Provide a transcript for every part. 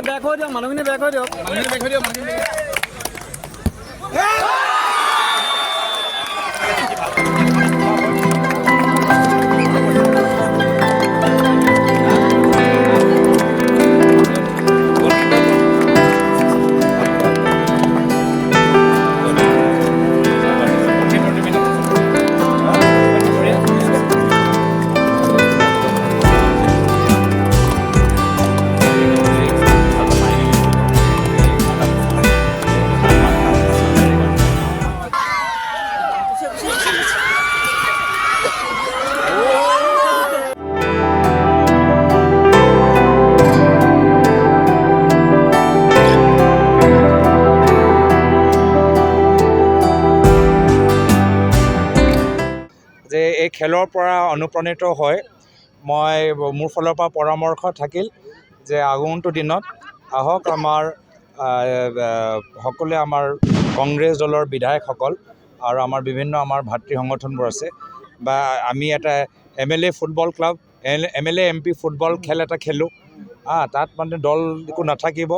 Back হৈ দিয়ক, মানুহখিনি বেক হৈ দিয়ক, যে এই খেলৰ পৰা অনুপ্ৰাণিত হয় মই মোৰ ফালৰ পৰা পৰামৰ্শ থাকিল যে আগন্তুক দিনত আহক আমাৰ সকলোৱে আমাৰ কংগ্ৰেছ দলৰ বিধায়কসকল আৰু আমাৰ বিভিন্ন আমাৰ ভাতৃ সংগঠনবোৰ আছে বা আমি এটা MLA football club MLA MP football খেল এটা খেলোঁ তাত মানে দল একো নাথাকিব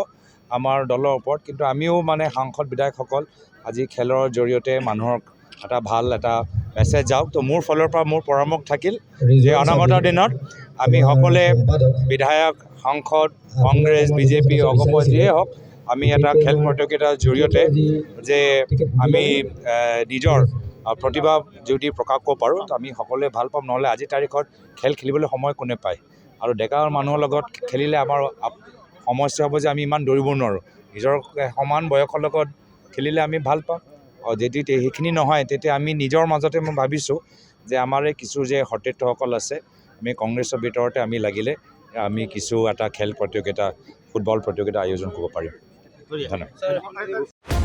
আমাৰ দলৰ ওপৰত কিন্তু আমিও মানে সাংসদ বিধায়কসকল আজি খেলৰ জৰিয়তে মানুহক এটা ভাল এটা মেছেজ যাওক তো মোৰ ফালৰ পৰা মোৰ পৰামৰ্শ থাকিল যে অনাগত দিনত আমি সকলোৱে বিধায়ক সাংসদ কংগ্ৰেছ BJP অগপ যিয়ে হওক আমি এটা খেল প্ৰতিযোগিতাৰ জৰিয়তে যে আমি নিজৰ প্ৰতিভা যদি প্ৰকাশ কৰিব পাৰোঁ তো আমি সকলোৱে ভাল পাম নহ'লে আজিৰ তাৰিখত খেল খেলিবলৈ সময় কোনে পায় আৰু ডেকা মানুহৰ লগত খেলিলে আমাৰ সমস্যা হ'ব যে আমি ইমান দৌৰিব নোৱাৰোঁ নিজৰ সমান বয়সৰ লগত খেলিলে আমি ভাল পাম আৰু যদি সেইখিনি নহয় তেতিয়া আমি নিজৰ মাজতে মই ভাবিছোঁ যে আমাৰ কিছু যে সতীৰ্থসকল আছে আমি কংগ্ৰেছৰ ভিতৰতে আমি লাগিলে আমি কিছু এটা খেল প্ৰতিযোগিতা ফুটবল প্ৰতিযোগিতা আয়োজন কৰিব পাৰিম ধন্যবাদ।